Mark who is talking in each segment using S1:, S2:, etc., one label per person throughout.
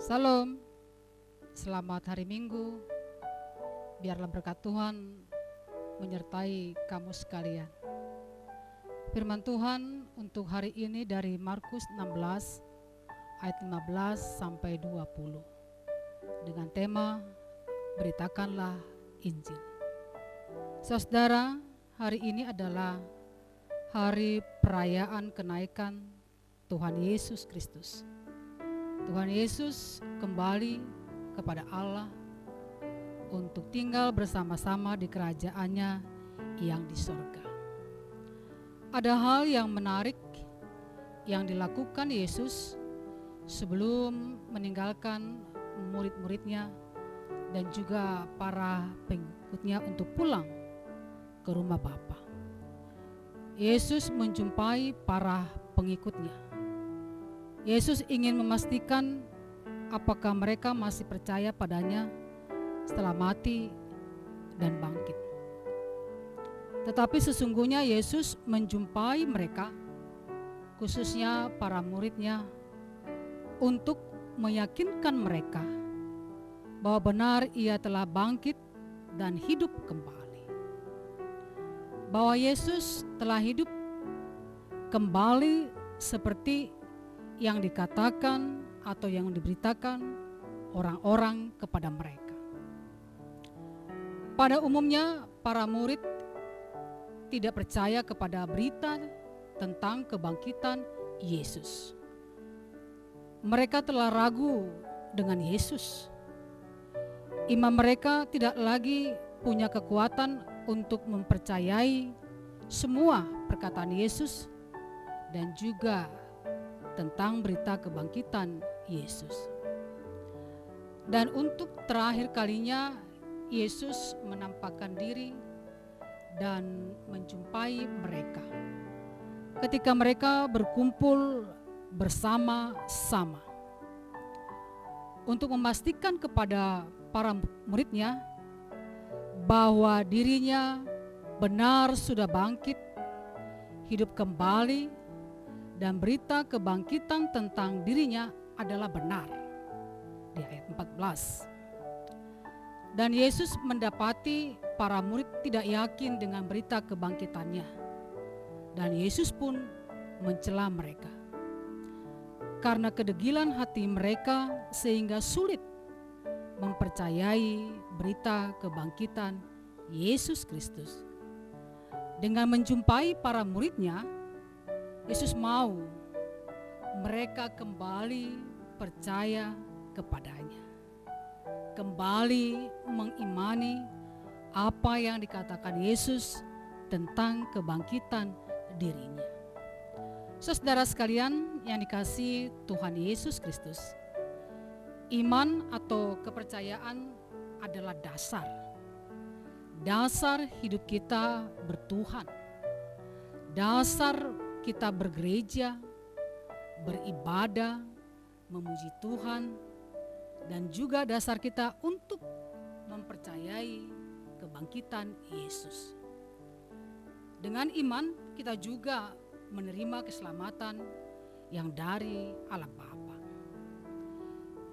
S1: Salam, selamat hari Minggu. Biarlah berkat Tuhan menyertai kamu sekalian. Firman Tuhan untuk hari ini dari Markus 16 ayat 15 sampai 20 dengan tema beritakanlah Injil. Saudara, hari ini adalah hari perayaan kenaikan Tuhan Yesus Kristus. Tuhan Yesus kembali kepada Allah untuk tinggal bersama-sama di kerajaannya yang di sorga. Ada hal yang menarik yang dilakukan Yesus sebelum meninggalkan murid-muridnya dan juga para pengikutnya untuk pulang ke rumah Bapa. Yesus menjumpai para pengikutnya. Yesus ingin memastikan apakah mereka masih percaya padanya setelah mati dan bangkit. Tetapi sesungguhnya Yesus menjumpai mereka, khususnya para muridnya, untuk meyakinkan mereka bahwa benar ia telah bangkit dan hidup kembali. Bahwa Yesus telah hidup kembali seperti yang dikatakan atau yang diberitakan orang-orang kepada mereka. Pada umumnya para murid tidak percaya kepada berita tentang kebangkitan Yesus. Mereka telah ragu dengan Yesus. Imam mereka tidak lagi punya kekuatan untuk mempercayai semua perkataan Yesus dan juga tentang berita kebangkitan Yesus. Dan untuk terakhir kalinya Yesus menampakkan diri dan menjumpai mereka ketika mereka berkumpul bersama-sama untuk memastikan kepada para muridnya bahwa dirinya benar sudah bangkit, hidup kembali, dan berita kebangkitan tentang dirinya adalah benar. Di ayat 14. Dan Yesus mendapati para murid tidak yakin dengan berita kebangkitannya. Dan Yesus pun mencela mereka karena kedegilan hati mereka sehingga sulit mempercayai berita kebangkitan Yesus Kristus. Dengan menjumpai para muridnya, Yesus mau mereka kembali percaya kepadanya, kembali mengimani apa yang dikatakan Yesus tentang kebangkitan dirinya. Saudara sekalian yang dikasihi Tuhan Yesus Kristus, iman atau kepercayaan adalah dasar hidup kita bertuhan, dasar kita bergereja, beribadah, memuji Tuhan, dan juga dasar kita untuk mempercayai kebangkitan Yesus. Dengan iman kita juga menerima keselamatan yang dari Allah Bapa.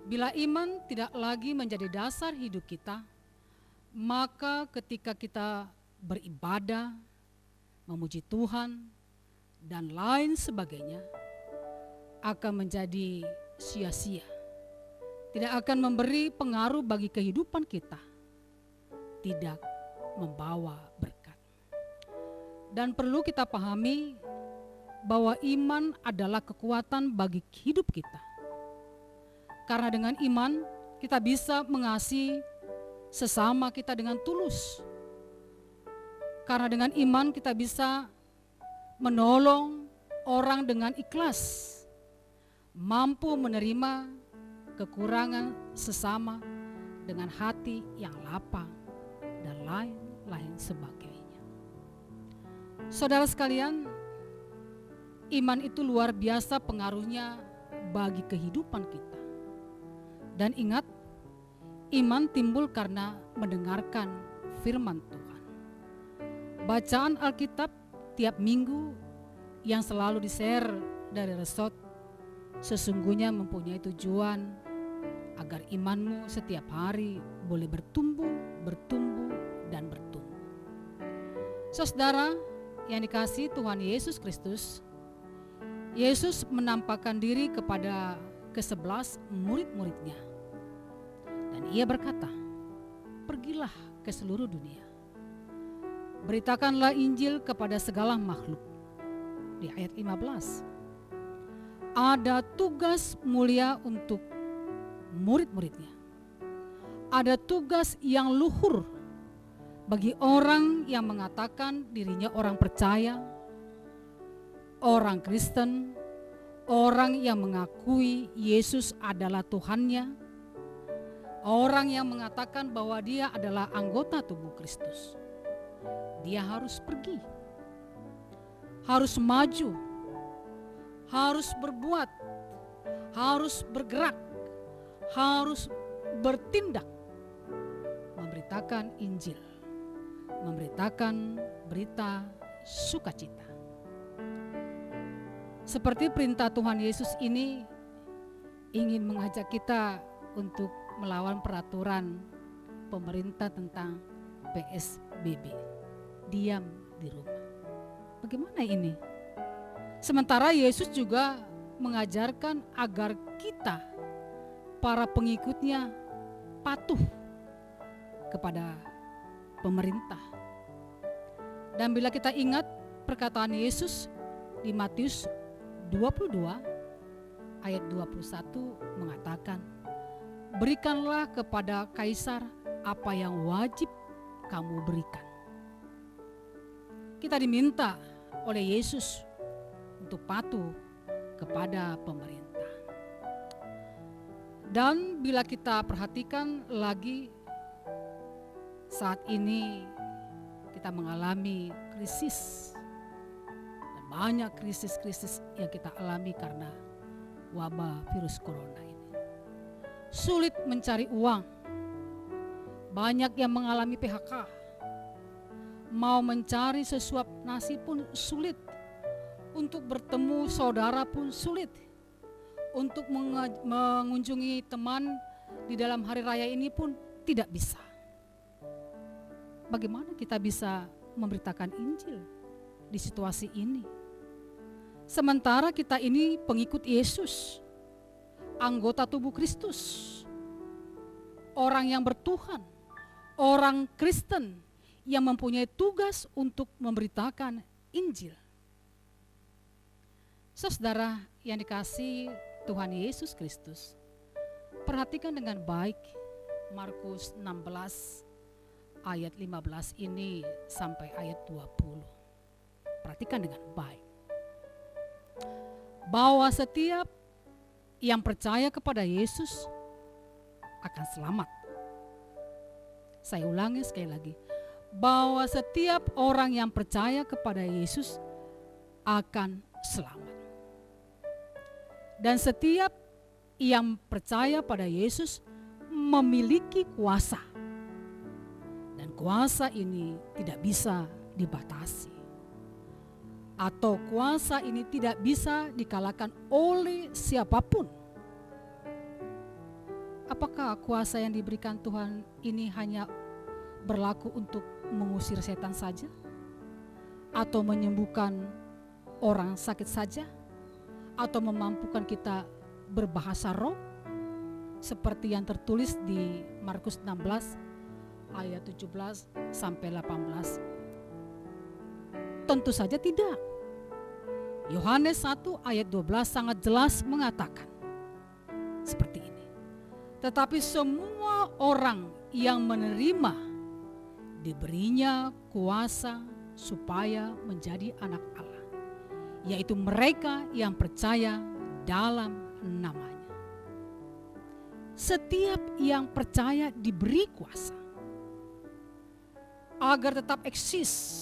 S1: Bila iman tidak lagi menjadi dasar hidup kita, maka ketika kita beribadah, memuji Tuhan, dan lain sebagainya akan menjadi sia-sia, tidak akan memberi pengaruh bagi kehidupan kita, tidak membawa berkat. Dan perlu kita pahami bahwa iman adalah kekuatan bagi hidup kita, karena dengan iman kita bisa mengasihi sesama kita dengan tulus, karena dengan iman kita bisa menolong orang dengan ikhlas, mampu menerima kekurangan sesama dengan hati yang lapang, dan lain-lain sebagainya. Saudara sekalian, iman itu luar biasa pengaruhnya bagi kehidupan kita. Dan ingat, iman timbul karena mendengarkan firman Tuhan. Bacaan Alkitab tiap minggu yang selalu di-share dari Resort sesungguhnya mempunyai tujuan agar imanmu setiap hari boleh bertumbuh, dan bertumbuh. Saudara yang dikasihi Tuhan Yesus Kristus, Yesus menampakkan diri kepada ke-11 murid-muridnya. Dan ia berkata, pergilah ke seluruh dunia. Beritakanlah Injil kepada segala makhluk. Di ayat 15. Ada tugas mulia untuk murid-muridnya. Ada tugas yang luhur bagi orang yang mengatakan dirinya orang percaya, orang Kristen, orang yang mengakui Yesus adalah Tuhannya, orang yang mengatakan bahwa dia adalah anggota tubuh Kristus. Dia harus pergi, harus maju, harus berbuat, harus bergerak, harus bertindak, memberitakan Injil, memberitakan berita sukacita. Seperti perintah Tuhan Yesus ini ingin mengajak kita untuk melawan peraturan pemerintah tentang PSBB, diam di rumah. Bagaimana ini? Sementara Yesus juga mengajarkan agar kita, para pengikutnya, patuh kepada pemerintah. Dan bila kita ingat perkataan Yesus di Matius 22 ayat 21 mengatakan, berikanlah kepada Kaisar apa yang wajib kamu berikan. Kita diminta oleh Yesus untuk patuh kepada pemerintah. Dan bila kita perhatikan lagi, saat ini kita mengalami krisis. Dan banyak krisis-krisis yang kita alami karena wabah virus corona ini. Sulit mencari uang. Banyak yang mengalami PHK. Mau mencari sesuap nasi pun sulit. Untuk bertemu saudara pun sulit. Untuk mengunjungi teman di dalam hari raya ini pun tidak bisa. Bagaimana kita bisa memberitakan Injil di situasi ini? Sementara kita ini pengikut Yesus, anggota tubuh Kristus, orang yang bertuhan, orang Kristen yang mempunyai tugas untuk memberitakan Injil. Saudara yang dikasihi Tuhan Yesus Kristus, perhatikan dengan baik Markus 16 ayat 15 ini sampai ayat 20. Perhatikan dengan baik. Bahwa setiap yang percaya kepada Yesus akan selamat. Saya ulangi sekali lagi. Bahwa setiap orang yang percaya kepada Yesus akan selamat. Dan setiap yang percaya pada Yesus memiliki kuasa. Dan kuasa ini tidak bisa dibatasi. Atau kuasa ini tidak bisa dikalahkan oleh siapapun. Apakah kuasa yang diberikan Tuhan ini hanya berlaku untuk mengusir setan saja? Atau menyembuhkan orang sakit saja? Atau memampukan kita berbahasa roh seperti yang tertulis di Markus 16 ayat 17 sampai 18? Tentu saja tidak. Yohanes 1 ayat 12 sangat jelas mengatakan seperti ini. Tetapi semua orang yang menerima diberinya kuasa supaya menjadi anak Allah, yaitu mereka yang percaya dalam namanya. Setiap yang percaya diberi kuasa agar tetap eksis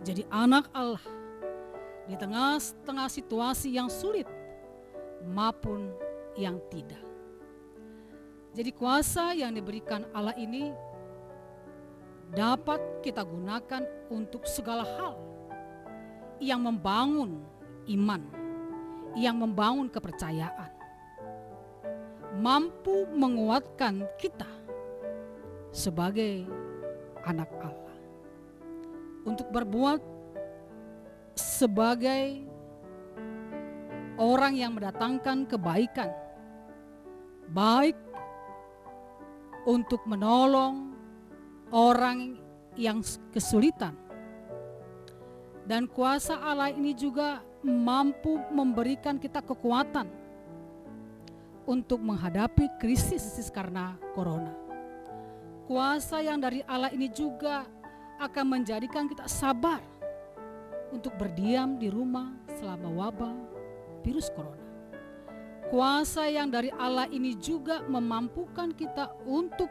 S1: jadi anak Allah di tengah-tengah situasi yang sulit maupun yang tidak. Jadi kuasa yang diberikan Allah ini dapat kita gunakan untuk segala hal yang membangun iman, yang membangun kepercayaan, mampu menguatkan kita sebagai anak Allah untuk berbuat sebagai orang yang mendatangkan kebaikan, baik untuk menolong orang yang kesulitan. Dan kuasa Allah ini juga mampu memberikan kita kekuatan untuk menghadapi krisis karena corona. Kuasa yang dari Allah ini juga akan menjadikan kita sabar untuk berdiam di rumah selama wabah virus corona. Kuasa yang dari Allah ini juga memampukan kita untuk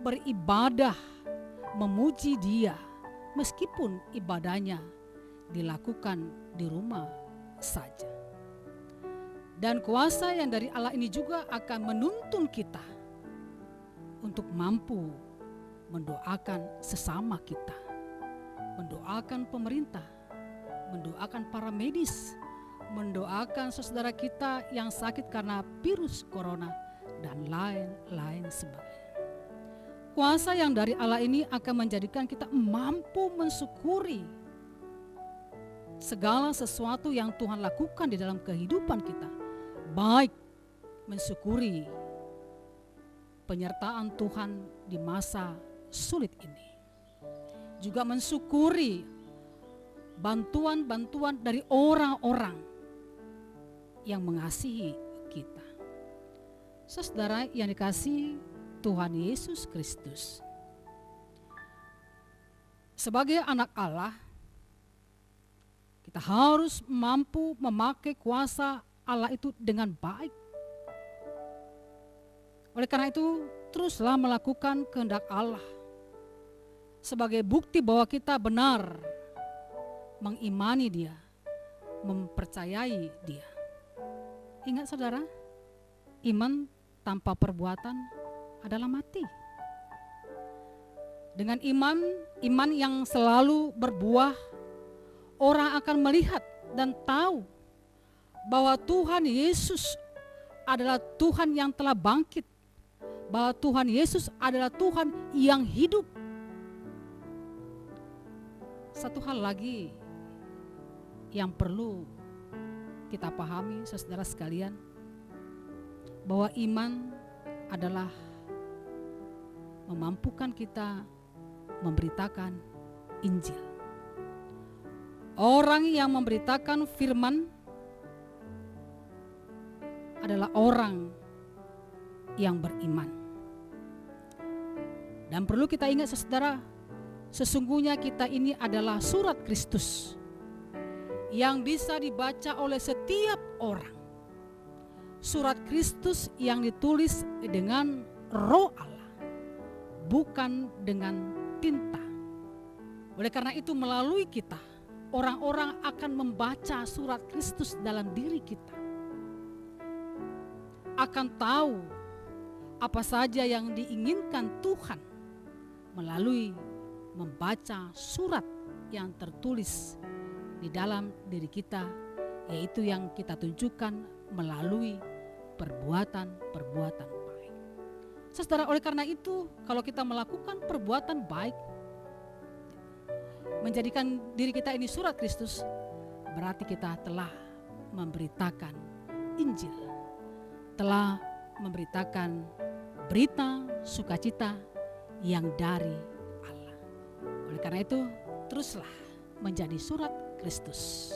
S1: beribadah, memuji Dia, meskipun ibadahnya dilakukan di rumah saja. Dan kuasa yang dari Allah ini juga akan menuntun kita untuk mampu mendoakan sesama kita, mendoakan pemerintah, mendoakan para medis, mendoakan saudara kita yang sakit karena virus corona, dan lain-lain sebagainya. Kuasa yang dari Allah ini akan menjadikan kita mampu mensyukuri segala sesuatu yang Tuhan lakukan di dalam kehidupan kita, baik mensyukuri penyertaan Tuhan di masa sulit ini, juga mensyukuri bantuan-bantuan dari orang-orang yang mengasihi kita. Saudara yang dikasihi Tuhan Yesus Kristus, sebagai anak Allah, kita harus mampu memakai kuasa Allah itu dengan baik. Oleh karena itu, teruslah melakukan kehendak Allah sebagai bukti bahwa kita benar mengimani Dia, mempercayai Dia. Ingat saudara, iman tanpa perbuatan adalah mati. Dengan iman yang selalu berbuah, orang akan melihat dan tahu bahwa Tuhan Yesus adalah Tuhan yang telah bangkit, bahwa Tuhan Yesus adalah Tuhan yang hidup. Satu hal lagi yang perlu kita pahami, saudara sekalian, bahwa iman adalah memampukan kita memberitakan Injil. Orang yang memberitakan firman adalah orang yang beriman. Dan perlu kita ingat saudara, sesungguhnya kita ini adalah surat Kristus yang bisa dibaca oleh setiap orang. Surat Kristus yang ditulis dengan Roh Allah, bukan dengan tinta. Oleh karena itu melalui kita, orang-orang akan membaca surat Kristus dalam diri kita, akan tahu apa saja yang diinginkan Tuhan melalui membaca surat yang tertulis di dalam diri kita, yaitu yang kita tunjukkan melalui perbuatan-perbuatan baik. Saudara, oleh karena itu kalau kita melakukan perbuatan baik, menjadikan diri kita ini surat Kristus, berarti kita telah memberitakan Injil, telah memberitakan berita sukacita yang dari Allah. Oleh karena itu, teruslah menjadi surat Kristus,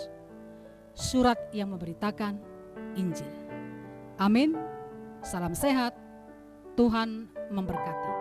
S1: surat yang memberitakan Injil. Amin. Salam sehat. Tuhan memberkati.